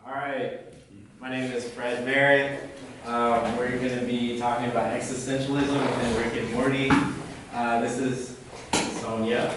Alright, my name is Fred Merritt. We're going to be talking about existentialism within Rick and Morty. This is Sonia,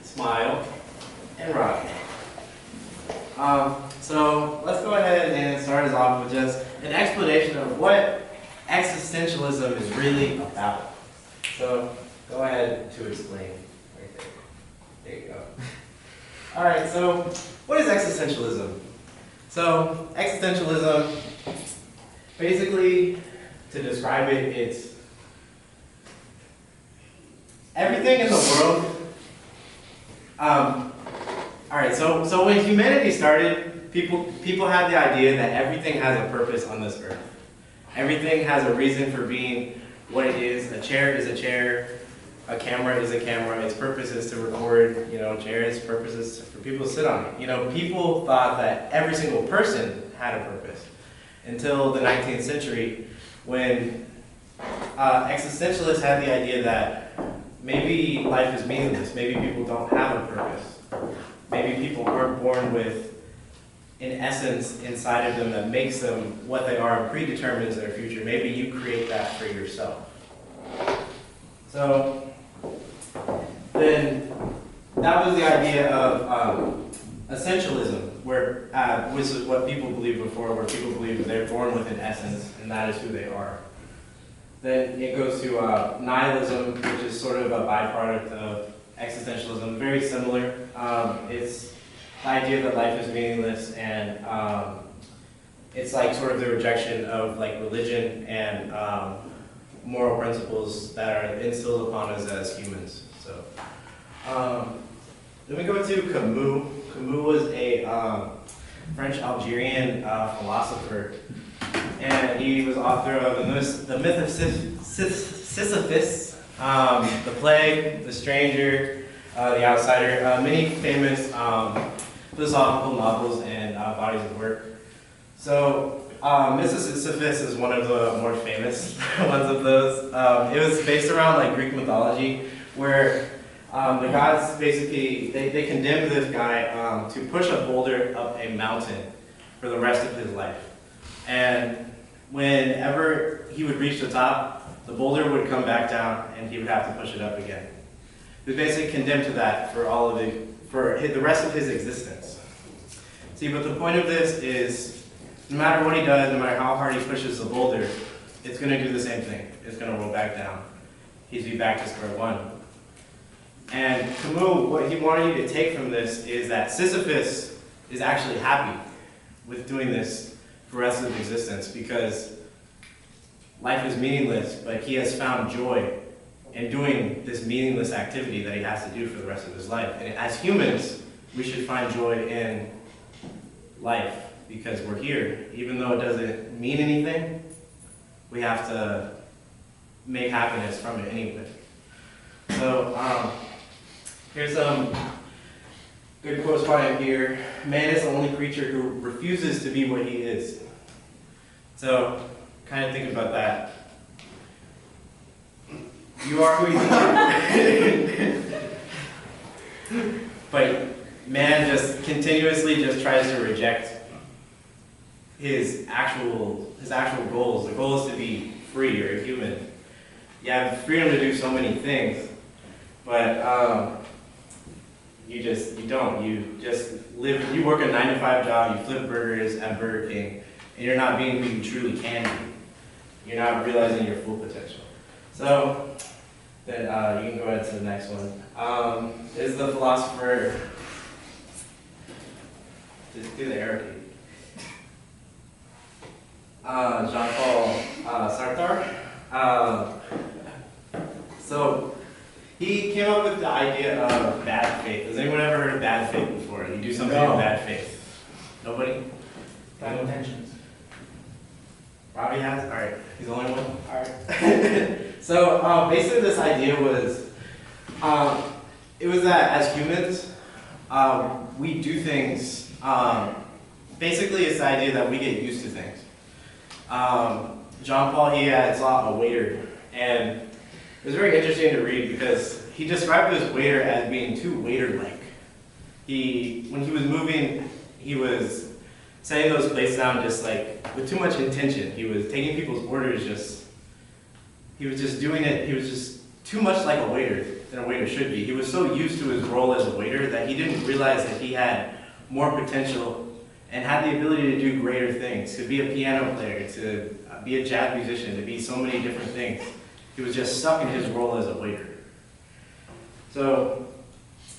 Smile, and Rocky. So let's go ahead and start us off with just an explanation of what existentialism is really about. So go ahead to explain right there. There you go. Alright, so what is existentialism? So existentialism, basically, to describe it, it's everything in the world. Alright, so when humanity started, people had the idea that everything has a purpose on this earth. Everything has a reason for being what it is. A chair is a chair. A camera is a camera. Its purpose is to record. Chairs' purpose is for people to sit on it. People thought that every single person had a purpose until the 19th century, when existentialists had the idea that maybe life is meaningless. Maybe people don't have a purpose. Maybe people aren't born with an essence inside of them that makes them what they are and predetermines their future. Maybe you create that for yourself. So then that was the idea of essentialism, which is what people believed before, where people believe that they're born with an essence and that is who they are. Then it goes to nihilism, which is sort of a byproduct of existentialism, very similar. It's the idea that life is meaningless, and it's like sort of the rejection of like religion and moral principles that are instilled upon us as humans. So then we go to Camus. Camus was a French Algerian philosopher, and he was author of the Myth of Sisyphus, The Plague, The Stranger, The Outsider, many famous philosophical novels and bodies of work. So Myth of Sisyphus is one of the more famous ones of those. It was based around like Greek mythology, where the gods basically, they condemned this guy to push a boulder up a mountain for the rest of his life. And whenever he would reach the top, the boulder would come back down and he would have to push it up again. He was basically condemned to that for the rest of his existence. See, but the point of this is, no matter what he does, no matter how hard he pushes the boulder, it's going to do the same thing. It's going to roll back down. He's be back to square one. And Camus, what he wanted you to take from this is that Sisyphus is actually happy with doing this for the rest of his existence, because life is meaningless, but he has found joy in doing this meaningless activity that he has to do for the rest of his life. And as humans, we should find joy in life, because we're here. Even though it doesn't mean anything, we have to make happiness from it anyway. So here's some good quotes by him here. Man is the only creature who refuses to be what he is. So kind of think about that. You are who you think. But man just continuously just tries to reject his actual goals. The goal is to be free. You're a human. You have freedom to do so many things, but you don't. You just live. You work a 9-to-5 job. You flip burgers at Burger King, and you're not being who you truly can be. You're not realizing your full potential. So then you can go ahead to the next one. Is the philosopher? Just do the arrow key. Jean-Paul Sartre. So he came up with the idea of bad faith. Has anyone ever heard of bad faith before? You do something in bad faith. Nobody? Bad intentions. Robbie has? Alright, he's the only one? Alright. So basically this idea was, it was that as humans, we do things, basically it's the idea that we get used to things. Jean-Paul, he saw a waiter, and it was very interesting to read because he described this waiter as being too waiter-like. When he was moving, he was setting those plates down just like with too much intention. He was taking people's orders he was just doing it, he was just too much like a waiter than a waiter should be. He was so used to his role as a waiter that he didn't realize that he had more potential and had the ability to do greater things, to be a piano player, to be a jazz musician, to be so many different things. He was just stuck in his role as a waiter. So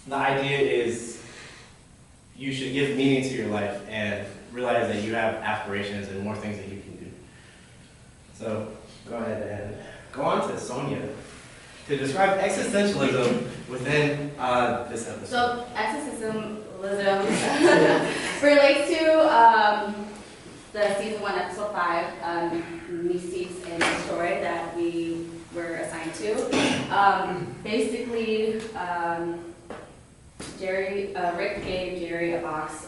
the idea is you should give meaning to your life and realize that you have aspirations and more things that you can do. So go ahead and go on to Sonia to describe existentialism within this episode. So existentialism relates to the season 1, episode 5, Mystics and the story that we were assigned to. Basically, Rick gave Jerry a box,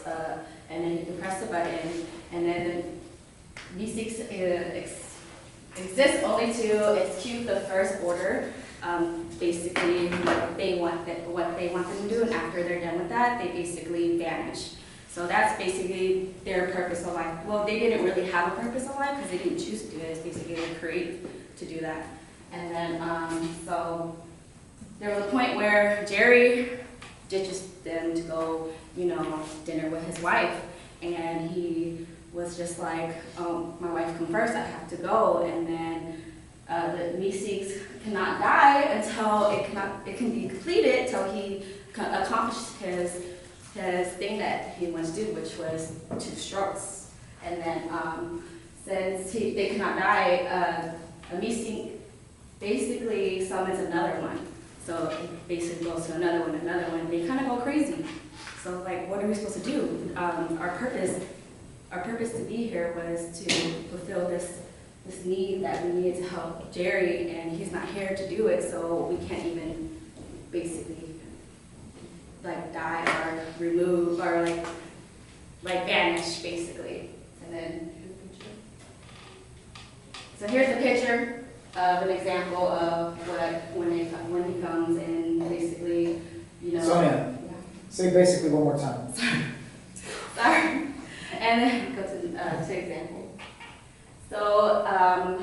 and then he could press the button, and then Mystics exists only to execute the first order. Basically, what they want them to do, and after they're done with that, they basically vanish. So that's basically their purpose of life. Well, they didn't really have a purpose of life because they didn't choose to do it. It's basically they create to do that. And then, so there was a point where Jerry ditches them to go, dinner with his wife, and he was just like, "Oh, my wife come first. I have to go." And then the Mystics cannot die until it can be completed till he accomplished his thing that he wants to do, which was 2 strokes. And then since they cannot die, a Mystic basically summons another one. So it basically goes to another one. They kind of go crazy. So like, what are we supposed to do? Our purpose to be here was to fulfill this need that we needed to help Jerry, and he's not here to do it, so we can't even basically like die or remove or like vanish basically. And then so here's a picture of an example of when he comes and basically, Sonia, yeah. say basically one more time. Sorry. And then go to example. So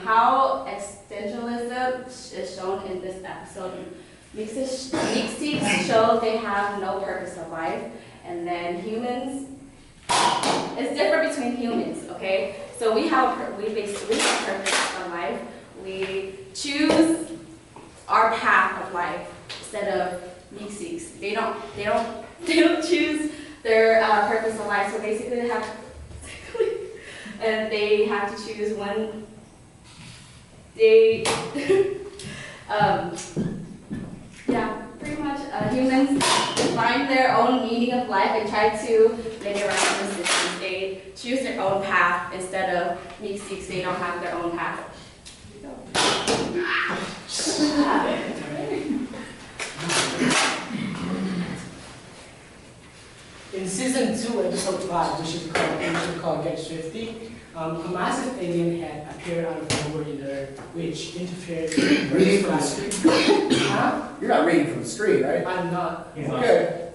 how existentialism is shown in this episode. Mystics show they have no purpose of life, and then humans, it's different between humans, okay? So we basically have purpose of life. We choose our path of life instead of Mystics. They don't choose their purpose of life. So basically they have and they have to choose one. Yeah, pretty much humans find their own meaning of life and try to make it right in the system. They choose their own path instead of Mystics. They don't have their own path. In season 2, episode 5, which is called Get Swifty, a massive alien head appeared out of nowhere in the Earth, which interfered with Reading from the screen? Huh? You're not reading from the screen, right? I'm not. Okay.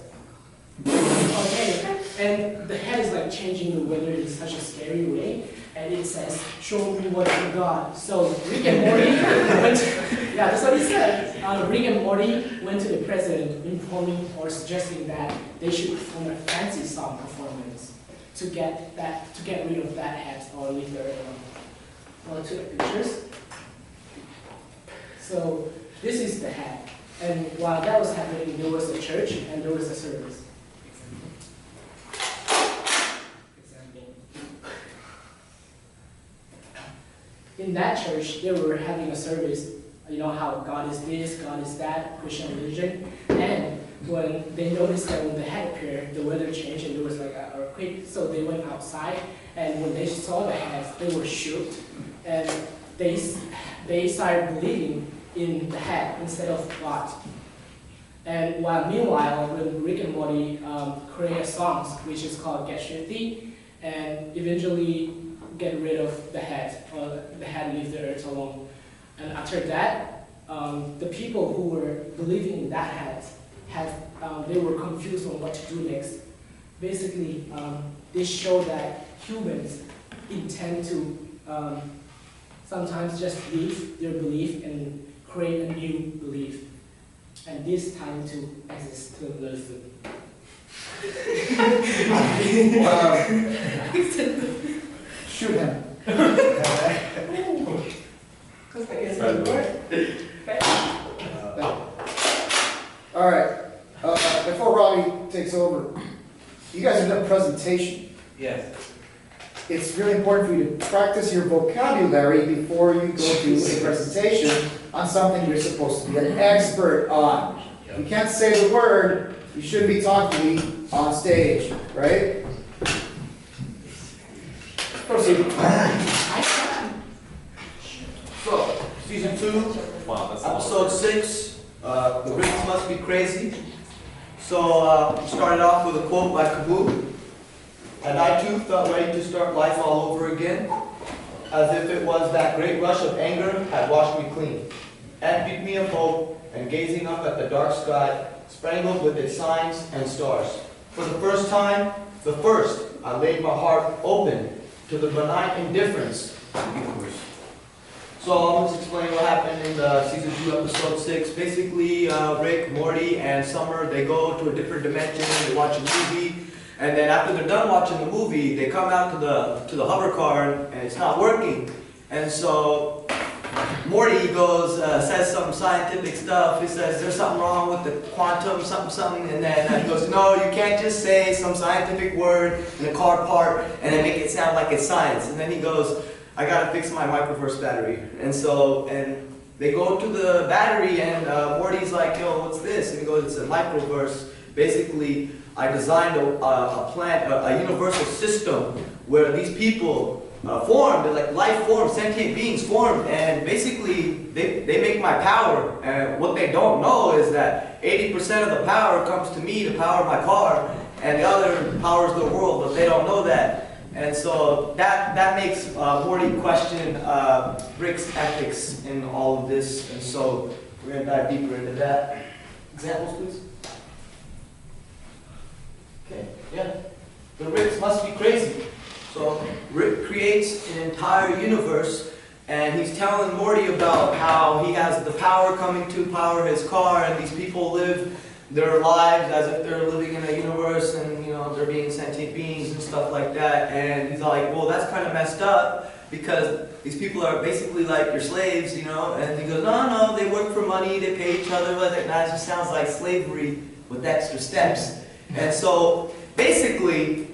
Okay. And the head is like changing the weather in such a scary way, and it says, "Show me what you got." So Rick and Morty yeah, that's what he said. Rick and Morty went to the president informing or suggesting that they should perform a fancy song performance to get rid of that head or leave the Earth alone. To the pictures. So this is the head, and while that was happening, there was a church and there was a service. In that church, they were having a service, how God is this, God is that, Christian religion. And when they noticed that when the head appeared, the weather changed and there was like an earthquake, so they went outside. And when they saw the head, they were shook. And they started believing in the head instead of God. And meanwhile, when Rick and Morty create songs, which is called Get Swifty, and eventually get rid of the head, or the head leaves the Earth alone. And after that, the people who were believing in that head, they were confused on what to do next. Basically, this showed that humans intend to sometimes just leave their belief and create a new belief. And this time to exist to listen. Shoot him. All right. Before Robbie takes over, you guys have done a presentation. Yes. It's really important for you to practice your vocabulary before you go do a presentation on something you're supposed to be an expert on. You can't say the word, you shouldn't be talking to me on stage, right? Proceed. So, season 2, episode 6, the Ricks must be crazy. So, we started off with a quote by Kaboo. And I too felt ready to start life all over again, as if it was that great rush of anger had washed me clean, emptied me of hope, and gazing up at the dark sky, spangled with its signs and stars. For the first time, I laid my heart open to the benign indifference of the universe. So I'll just explain what happened in season 2, episode 6. Basically, Rick, Morty, and Summer, they go to a different dimension, they watch a movie, and then after they're done watching the movie, they come out to the hover car, and it's not working. And so Morty goes, says some scientific stuff. He says, there's something wrong with the quantum, something, and then he goes, no, you can't just say some scientific word in a car part and then make it sound like it's science. And then he goes, I gotta fix my microverse battery. And they go to the battery, and Morty's like, yo, what's this? And he goes, it's a microverse. Basically, I designed a universal system where these people formed, like life formed, sentient beings formed, and basically they make my power. And what they don't know is that 80% of the power comes to me to power my car, and the other powers the world, but they don't know that. And so that makes Morty question Rick's ethics in all of this, and so we're going to dive deeper into that. Examples, please? Okay, yeah. The Ricks must be crazy. So Rick creates an entire universe, and he's telling Morty about how he has the power coming to power his car, and these people live their lives as if they're living in a universe, and they're being sentient beings and stuff like that. And he's like, well, that's kind of messed up, because these people are basically like your slaves, And he goes, no, they work for money, they pay each other. That just sounds like slavery with extra steps. And so basically,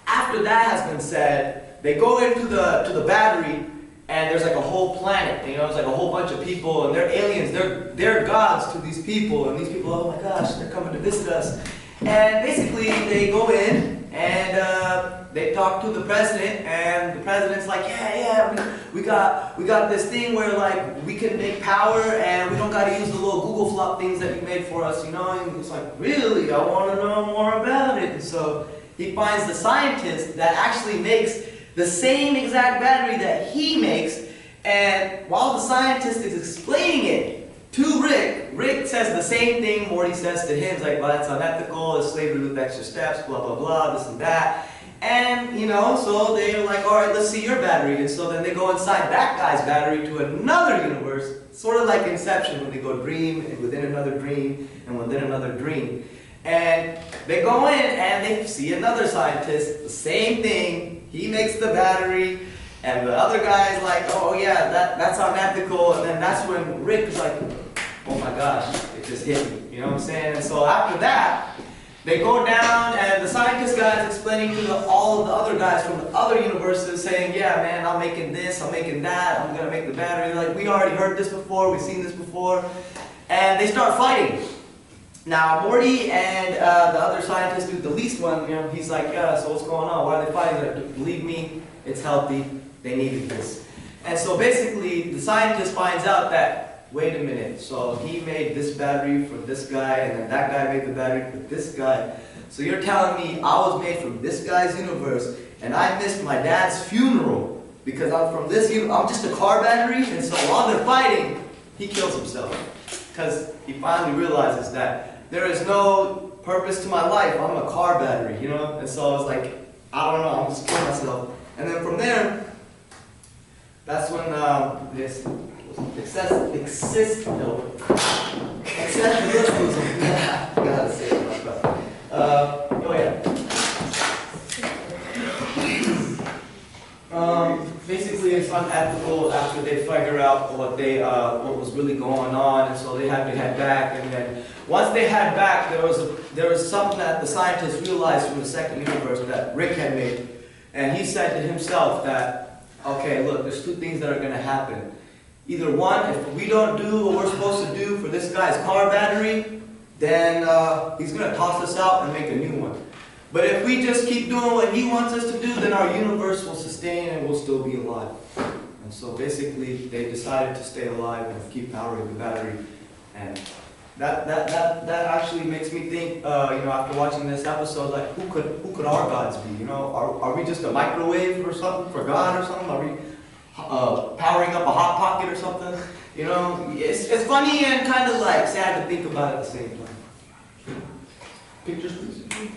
after that has been said, they go into the battery, and there's like a whole planet, it's like a whole bunch of people, and they're aliens, they're gods to these people, and these people, oh my gosh, they're coming to visit us. And basically, they go in, and they talk to the president, and the president's like, yeah, we got this thing where like we can make power, and we don't got to use the little Google flop things that you made for us, And it's like, really, I want to know more about it. And so he finds the scientist that actually makes the same exact battery that he makes, and while the scientist is explaining it to Rick says the same thing Morty says to him. He's like, well, that's unethical, it's slavery with extra steps, blah, blah, blah, this and that. And, so they're like, all right, let's see your battery. And so then they go inside that guy's battery to another universe, sort of like Inception, when they go dream, and within another dream, and within another dream. And they go in, and they see another scientist, the same thing. He makes the battery, and the other guy's like, oh yeah, that's unethical. And then that's when Rick is like, oh my gosh, it just hit me. You know what I'm saying? And so after that, they go down, and the scientist guy is explaining to all of the other guys from the other universes, saying, yeah, man, I'm making this, I'm making that, I'm going to make the battery. They're like, we already heard this before, we've seen this before. And they start fighting. Now, Morty and the other scientist, the least one, he's like, yeah, so what's going on? Why are they fighting? Like, believe me, it's healthy. They needed this. And so basically, the scientist finds out that, wait a minute, so he made this battery for this guy, and then that guy made the battery for this guy. So you're telling me I was made from this guy's universe, and I missed my dad's funeral because I'm from this universe. I'm just a car battery, and so while they're fighting, he kills himself. Because he finally realizes that there is no purpose to my life. I'm a car battery, And so I was like, I don't know, I'm just killing myself. And then from there, that's when this excessivism, gotta say it like that. Oh yeah. Basically, it's unethical after they figure out what was really going on, and so they had to head back. And then once they head back, there was something that the scientists realized from the second universe that Rick had made, and he said to himself that, okay, look, there's two things that are going to happen. Either one, if we don't do what we're supposed to do for this guy's car battery, then he's going to toss us out and make a new one. But if we just keep doing what he wants us to do, then our universe will sustain and we'll still be alive. And so basically, they decided to stay alive and keep powering the battery. And that actually makes me think, after watching this episode, like who could our gods be? You know, are we just a microwave or something for God or something? Are we powering up a hot pocket or something? You know, it's funny and kind of like sad to think about at the same time. Pictures, please.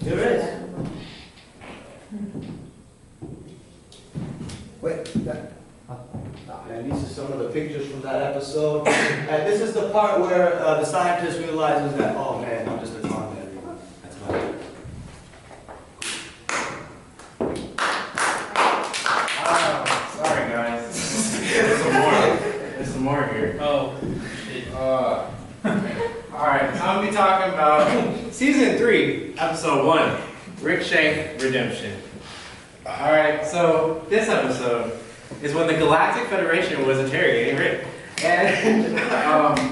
There is. Wait, that, And these are some of the pictures from that episode. And this is the part where the scientist realizes that, oh man, I'm just a con man. That's about it. Sorry guys. There's some more here. Oh, shit. Alright, so I'm gonna be talking about season 3, episode 1, Rick Shank Redemption. Alright, so this episode is when the Galactic Federation was interrogating Rick. And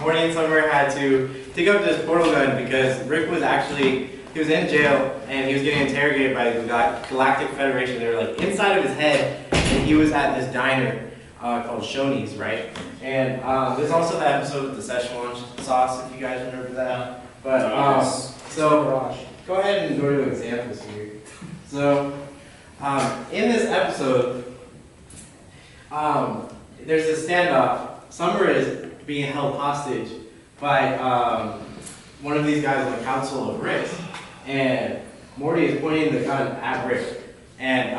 Morty and Summer had to dig up this portal gun because Rick was he was in jail and he was getting interrogated by the Galactic Federation. They were like inside of his head and he was at this diner called Shoney's, right? And there's also the episode with the Szechuan sauce, if you guys remember that. But so go ahead and go to examples here. So in this episode, there's a standoff. Summer is being held hostage by one of these guys on the council of Rick, and Morty is pointing the gun at Rick, and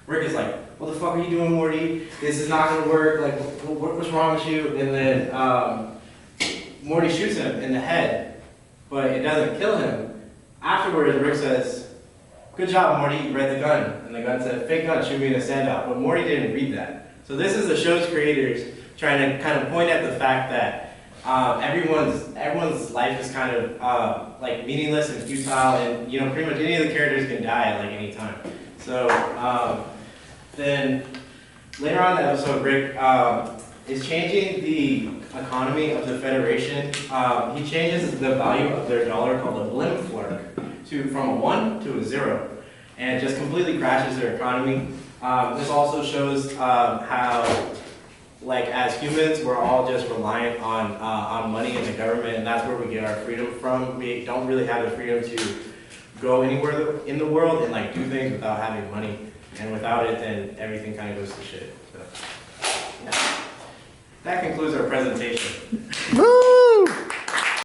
Rick is like, "What the fuck are you doing, Morty? This is not gonna work. Like, what's wrong with you?" And then Morty shoots him in the head, but it doesn't kill him. Afterwards, Rick says, "Good job, Morty, you read the gun." And the gun said, "Fake gun, shoot me in a standoff." But Morty didn't read that. So this is the show's creators trying to kind of point at the fact that everyone's life is kind of like meaningless and futile, and pretty much any of the characters can die at like any time. So then later on in the episode, Rick is changing the economy of the Federation. He changes the value of their dollar called a Blimflark from a 1 to a 0, and it just completely crashes their economy. This also shows how, like, as humans, we're all just reliant on money and the government, and that's where we get our freedom from. We don't really have the freedom to go anywhere in the world and like do things without having money, and without it, then everything kind of goes to shit. So, yeah. That concludes our presentation. Woo!